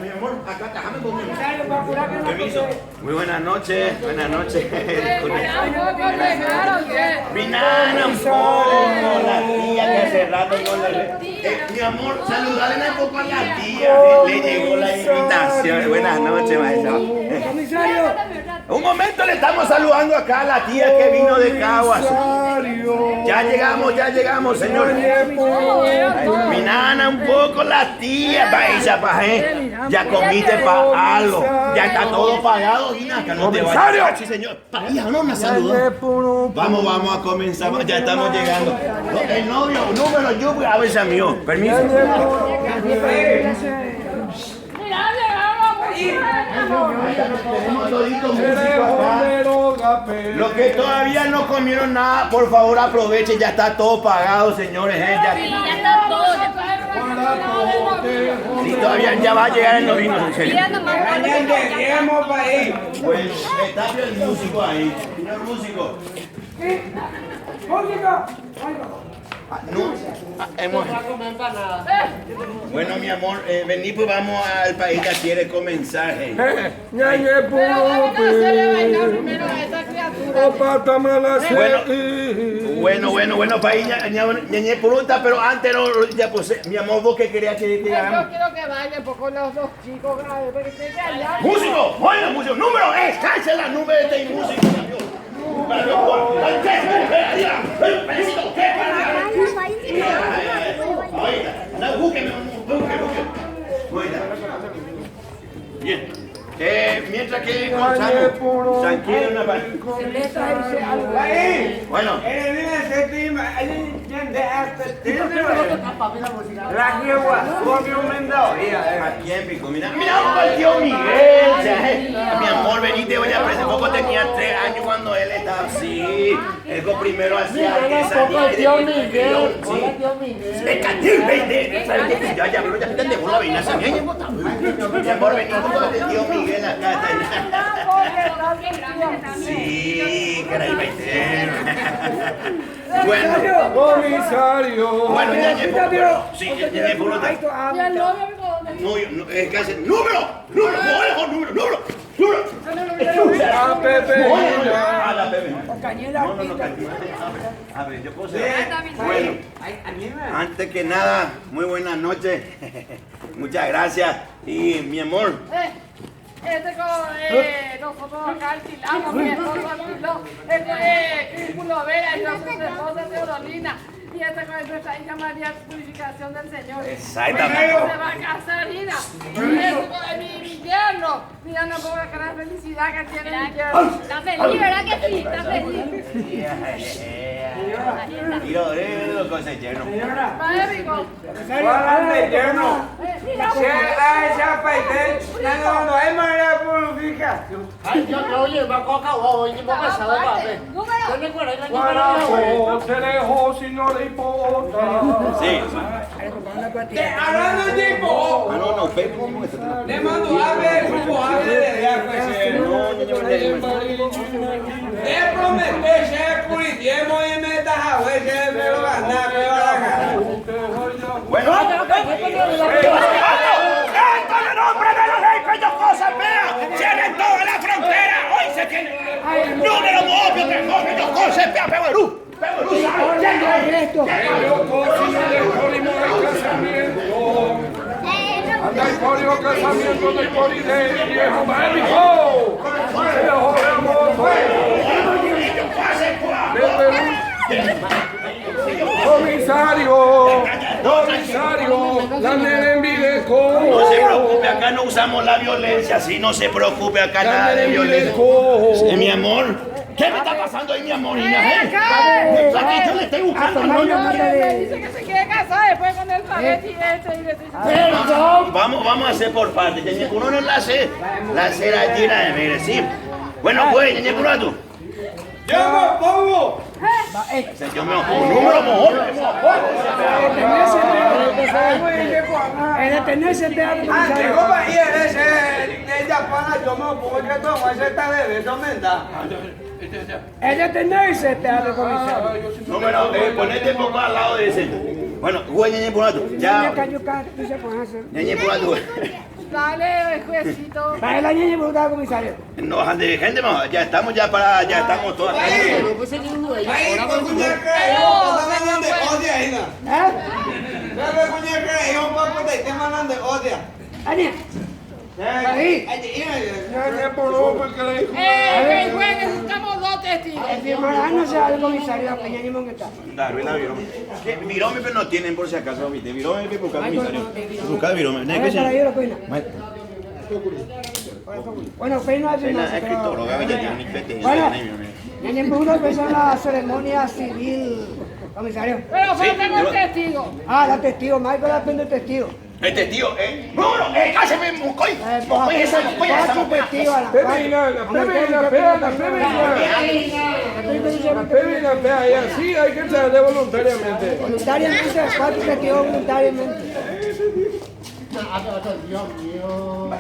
Mi amor, acá, déjame conmigo. Permiso. Muy buenas noches, buenas noches. Mi nana, un poco, la tía que hace rato no le... mi amor, saludale un poco a la tía. Le llegó la invitación. Buenas noches, maestro. Un momento, le estamos saludando acá a la tía que vino de Caguas. Ya llegamos, señores. Mi nana, un poco la tía. Vaya, paje. Ya comiste para algo. Ya está todo pagado, Ginaca. No te vayas. Sí, señor. Hija, no me saludó. Vamos a comenzar. Ya estamos llegando. El novio, número yo, a ver si es mío. Permiso. Tenemos todito músico acá. Los que todavía no comieron nada, por favor aprovechen, ya está todo pagado, señores. Ya está todo. Si todavía ya va a llegar el novino, en serio. Pues está el músico ahí, señor músico. Bueno, mi amor, vení pues vamos al país que quiere comenzar. Bueno, país, ñañe pregunta, pero antes no, ya pues, mi amor, vos qué querías que hagamos. Yo quiero que bailen por los dos chicos grandes. Músico, bueno, músico, número, cancela el número de este músico. Bien. Mientras que Gonzalo, tranquilo, una parte. Bueno. Aquí en Pico, mira el tío Miguel. Mi amor, venite, voy a presentar. Poco tenía 3 años cuando él estaba así. Él primero hacía artesanía. Tío Miguel. Hola, tío Miguel. Ya entendemos la vaina. Mi amor, venite con el tío Miguel acá. Sí, que era el baitero. Bueno, comisario. Bueno, ya sí, ya por otra. No, es que hace número. A Pepe. A la Pepe. No, a ver, yo puedo ser. Bueno, antes que nada, muy buenas noches. Muchas gracias. Y mi amor. Nosotros acá alquilamos, mi esposo alquiló. Círculo Vera, y nuestra esposa Teodolina. Y esta con nuestra hija María Purificación del Señor. Exactamente. Se va a casar, Ina. Y eso con mi yerno. Mira, no puedo dejar la felicidad que tiene mi yerno. Está feliz, ¿verdad que sí? Está feliz. Mira, lo que es el yerno. Vale, Rico. ¿Cuál es el yerno? No hay María Purificación. Ay, yo oye, va a coca o oye, va a pasar de papel. Yo me acuerdo, Guarapo, se dejó si no le importa. Sí. Hablando de tipo. No, Pepe, ¿cómo está? Le mando a ver, grupo a ver, ya le prometé ser puritiemo y me da a ver que me lo gana, me va a ganar. Bueno, ¡esto en nombre de la ley, que dos cosas vean! ¡Cierren toda la frontera! ¡Hoy se tiene! ¡Número obvio que coge dos cosas! ¡Peberú! Anda el código casamiento del Polideo, viejo médico. Se lo jodemos. Comisario, la nena en Videco. No se preocupe, acá no usamos la violencia, sí, no se preocupe, acá nada de violencia. Sí, mi amor. ¿Qué me está pasando ahí, mi amorina? Aquí yo le estoy buscando. Me dice que se quiere casar después con el paquete y Vamos a hacer por partes. Uno no la hace la llena de mire, sí. Bueno, pues, tú. ¡Yo me opongo! Yo me opongo. Número mejor. El detenerse te Antes, compa, y ella pana, yo me opongo que todo ese está de eso, ¿verdad? El detenerse te ha de comisario. Número, ponete un poco al lado de ese. Bueno, güey, ñañe Purato. Ya. Ñañe Purato. Dale, juecito. Para la ñaña preguntaba, comisario. No, de gente, ya estamos ya para, ya estamos todas. Ahí, por cuñar creo, te mandan de odia ahí, ¿no? Dale, cuñar creo, papá, te mandan de odia. Ania, ahí. Ya por lo porque le dijo. Que juegue, buscamos dos testigos. El firmará no sea el comisario, que ñaña mongueta. Dale, la virome. Virome, pero no tienen por si acaso, ¿viste? Virome, pero buscar comisario. Buscar virome. A ver, para yo lo cuida. Maestro. Bueno, Peino hace Es una la escritora, ya tiene un infete. Bueno, ñaña pregunta empezó la ceremonia civil, comisario. Pero falta yo- el testigo. Ah, la testigo, Michael aprende el testigo. Este tío, no, cállame, Mocoy. Mocoy, esa, Mocoy, esa, Cuatro Mocoy. testigos a la La pena, y así hay que traer voluntariamente. Voluntariamente, cuatro testigos voluntariamente.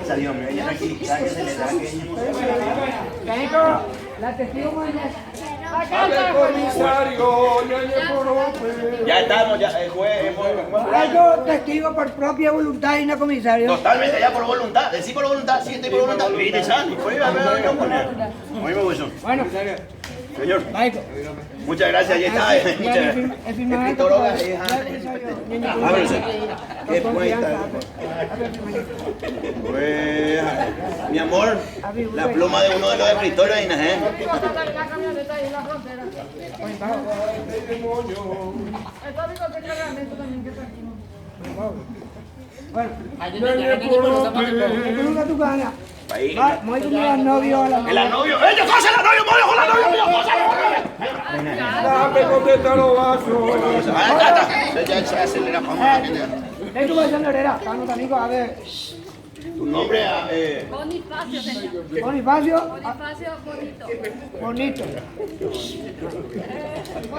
Esa, Dios mío, ella aquí, ¿sabes qué se le da? Canito, la testigo más Al comisario, ñañe por lo Ya estamos, ya, el juez, Algo testigo por propia voluntad y no comisario. totalmente ya por voluntad, decir por voluntad, sí, estoy por voluntad. Viste, Sandy, por ahí va a ver, no poner. Muy bien, Bueno, señor. Michael. Muchas gracias, ya está. Muchas gracias. El firmamento. Escritóloga, ábrese. Qué puesta. Pues, mi amor, la pluma de uno de los escritores, ¿eh? La camioneta ahí en la frontera. Esto digo que cargamento también que trajimos. Bueno, nunca tu gana. Ahí. Voy con el novio a la El novio, ¡yo cosa el novio! ¡Moyo con la novia! Dame contestar los vasos. Ya se acelera para de tu versión herrera, estamos amigos, a ver. Tu nombre, Bonifacio, señor. Bonifacio, Bonifacio bonito. bonito.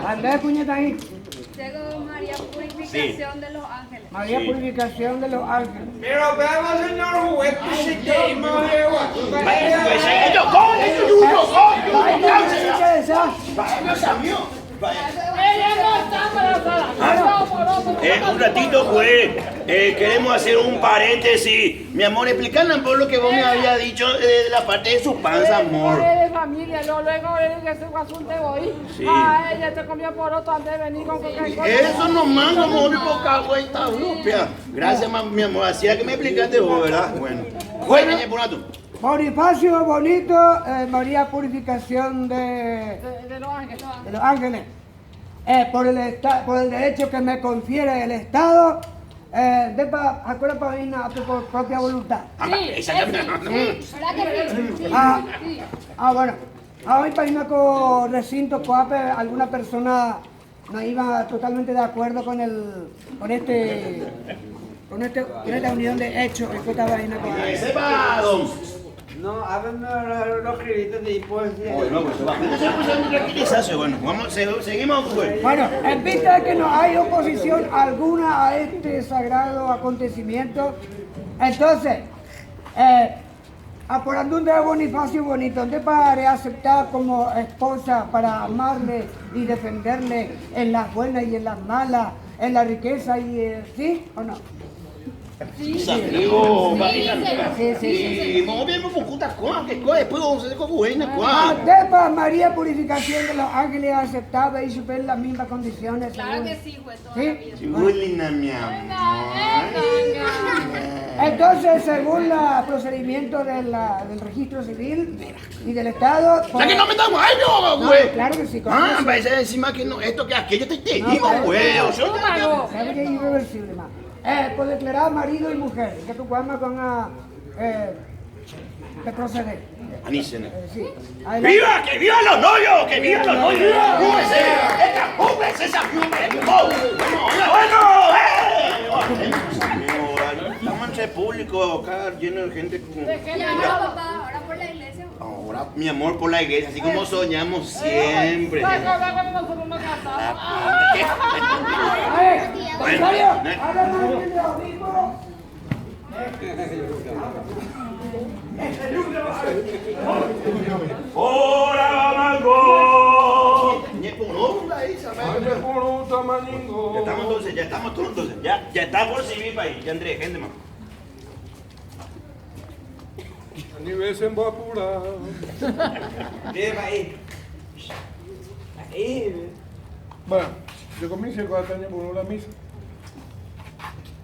A ver, puñeta ahí. Tengo María Purificación de Los Ángeles. María Purificación de los Ángeles. Pero veamos, señor juez, que se quema, un ratito, pues, queremos hacer un paréntesis. Mi amor, explícanos por lo que vos me habías dicho de la parte de su panza, amor. De familia, luego él que se fue a su voy. Sí. Ella te comió por otro antes de venir con cualquier cosa. Eso nomás, como mi poca vuelta rupia. Gracias, mi amor. Así era que me explicaste vos, ¿verdad? Bueno. Bueno, ñañe Purato. Bonifacio bonito, María Purificación De Los Ángeles. de los Ángeles. Por el derecho que me confiere el Estado, acuerda para venir por propia voluntad. ¿Verdad que sí? Bueno. Hoy para irme con recinto COAPE, alguna persona no iba totalmente de acuerdo con esta unión de hechos que estaba ahí con Que sepa, don. No, háganme los créditos de impuestos. Bueno, pues se va a tranquilizarse. Bueno, seguimos, pues. Bueno, en vista de que no hay oposición alguna a este sagrado acontecimiento, entonces, apurando un de Bonifacio bonito, ¿dónde para aceptar como esposa para amarle y defenderle en las buenas y en las malas, en la riqueza y sí o no? Amigo, Sí. y vamos bien, vamos puta cosa, que cosa, después vamos a hacer con buena Ah, cosa. Depa, María Purificación de los Ángeles aceptaba y super las mismas condiciones. Claro según- que sí, juez, toda ¿Sí? la vida. Chulina, mi amor. Entonces, según el procedimiento del registro civil y del Estado... Ya que no metamos algo, güey. Claro que sí. Ah, parece encima que no, esto que aquello te digo, güey. Sabe que es irreversible, ma. Por declarar marido y mujer, que tu cuama con de proceder. Anícena. Sí. Adelante. ¡Viva! ¡Que vivan los novios! ¡Que vivan los novios! ¡Cúbrese esa bueno! Estamos entre público, acá lleno de gente como... Y ahora, papá, ahora por la iglesia. Ahora, mi amor, por la iglesia, así como soñamos siempre. Nosotros nos casamos. Comisario, Bueno, háblame de lo mismo. ¡Hola, mango! Ya estamos entonces, ya estamos todos entonces. Ya está por civil país. Ya Andrés, gente más. Ni ves en Bapura. Lleva ahí. Ahí. Bueno, yo comienzo con la por la misa.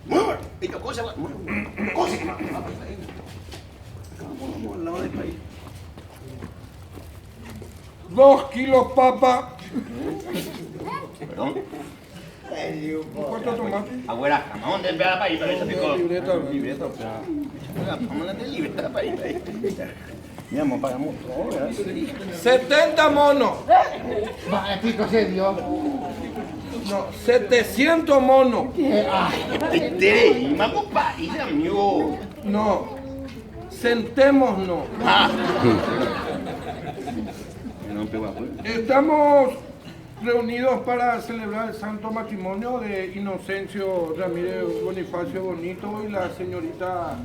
Muy bueno. Esta cosa va. Muy bueno. Cosa. Vamos al lado del país. 2 kilos papa. Perdón. ¿Cuánto tomate? Abuela, vamos a empezar país para eso picó. Libreta. Vamos a la libreta país. Mi amor, pagamos todo. 70 monos. Pico se dio. No, 700 monos. Te más por país, amigo. No. Sentémonos. No pegó a Estamos reunidos para celebrar el santo matrimonio de Inocencio Ramírez Bonifacio Bonito y la señorita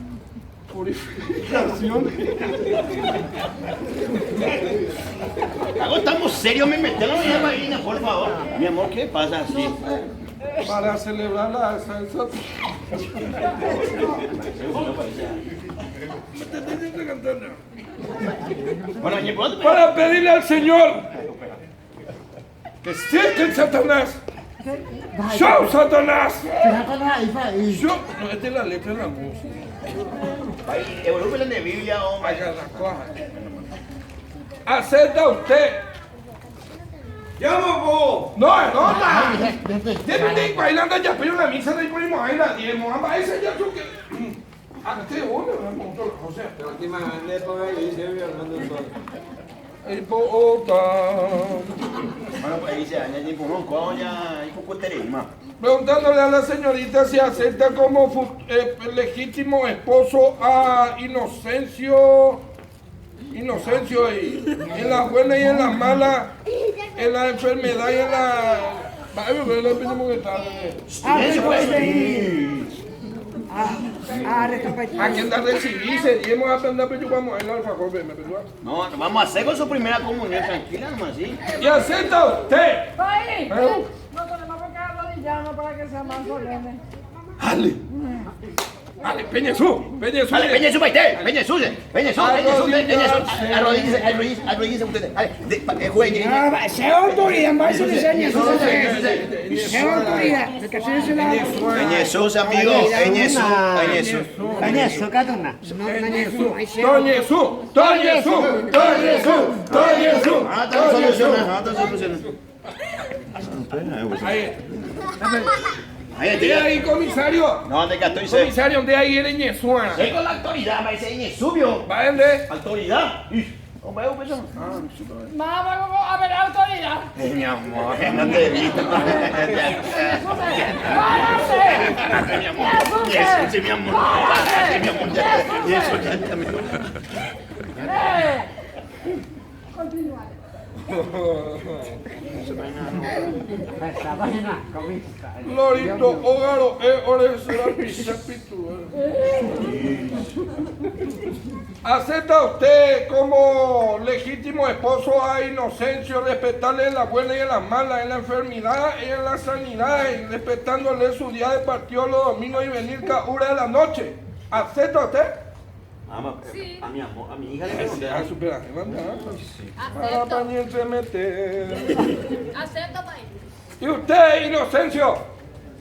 Purificación. Cago, estamos serios, me metieron en la vaina, por favor. Mi amor, ¿qué pasa así? Para celebrar la salsa. Bueno, ¿y por dónde? Para pedirle al Señor que cierre el Satanás. ¡Show, Satanás! Yo, no, esta es la letra de la música. Evolución de Biblia, hombre. Vaya la cosa. ¿Acepta usted? ¡Llamo vos! No, Debe bailando ya, pero la misa de primo ahí la diemos. Ese ya tú que. Antes uno, o sea. Aquí me mandé para ahí y se vio Armando Sol. El Bogotá. Bueno, pues ahí se añade por un coña y con cueterima. Preguntándole a la señorita si acepta como legítimo esposo a Inocencio y en las buenas y en las malas, en la enfermedad y en la... ¿A quién da recibirse? Y hemos aprendido a chupamos el alfajor, me perdoa. No, vamos a hacer con su primera comunión, tranquila, nomás, ¿sí? ¿Y acepta usted? ¡País! ¿Eh? No tenemos que arrodillarnos para que sea más solemne. ¡Ale! ¡Ale, Peñezú! Vale, Peñezú, paité, Peñezú, arrodíllese ustedes. Vale, juegue. Sea autoridad, más se diseña. Sea autoridad. Jesús, amigo, Jesús. Ah, está solucionando. ¿De ahí, comisario? No, te estoy seco. Comisario, ¿de ahí eres ñesuana? Con la autoridad, va a ser Jesubio. ¿Va de? Autoridad. Hombre, un beso. Vamos a ver autoridad. Mi amor, no te evito. ¡Párate! Mi amor. Jesús, mi amor. Mi amor. Jesús, Lorito, Ógaro, Oresura, Pichapitu. ¿Acepta usted como legítimo esposo a Inocencio, respetarle en la buena y en la mala, en la enfermedad y en la sanidad, y respetándole su día de partido los domingos y venir cada hora de la noche? ¿Acepta usted? Sí. A mi amor, a mi hija le pregunté. Ah, supera, para Acepto. pariente meter. Acepto, país. ¿Y usted, Inocencio,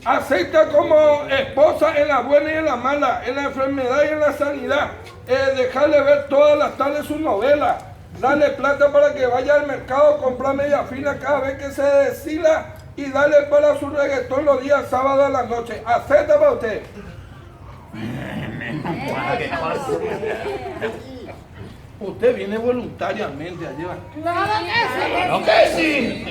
acepta como esposa en la buena y en la mala, en la enfermedad y en la sanidad, dejarle ver todas las tardes sus novelas, darle plata para que vaya al mercado a comprar media fina cada vez que se deshila y darle para su reggaetón los días sábados a la noche? ¿Acepta para usted? Usted viene voluntariamente allá. ¿No que sí?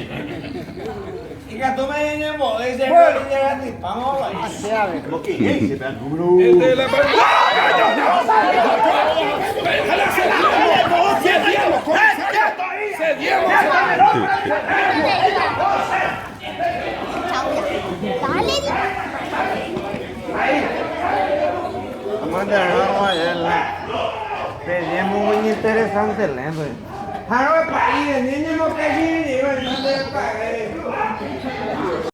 Y que tú me dices, vos, dice Bueno. que llegaste, vamos a bailar. ¿Cómo que? Se pega el número. Este de la Vamos a tener una guayela. Pedimos muy interesante, Lembre. Haro país, niño mo que ni,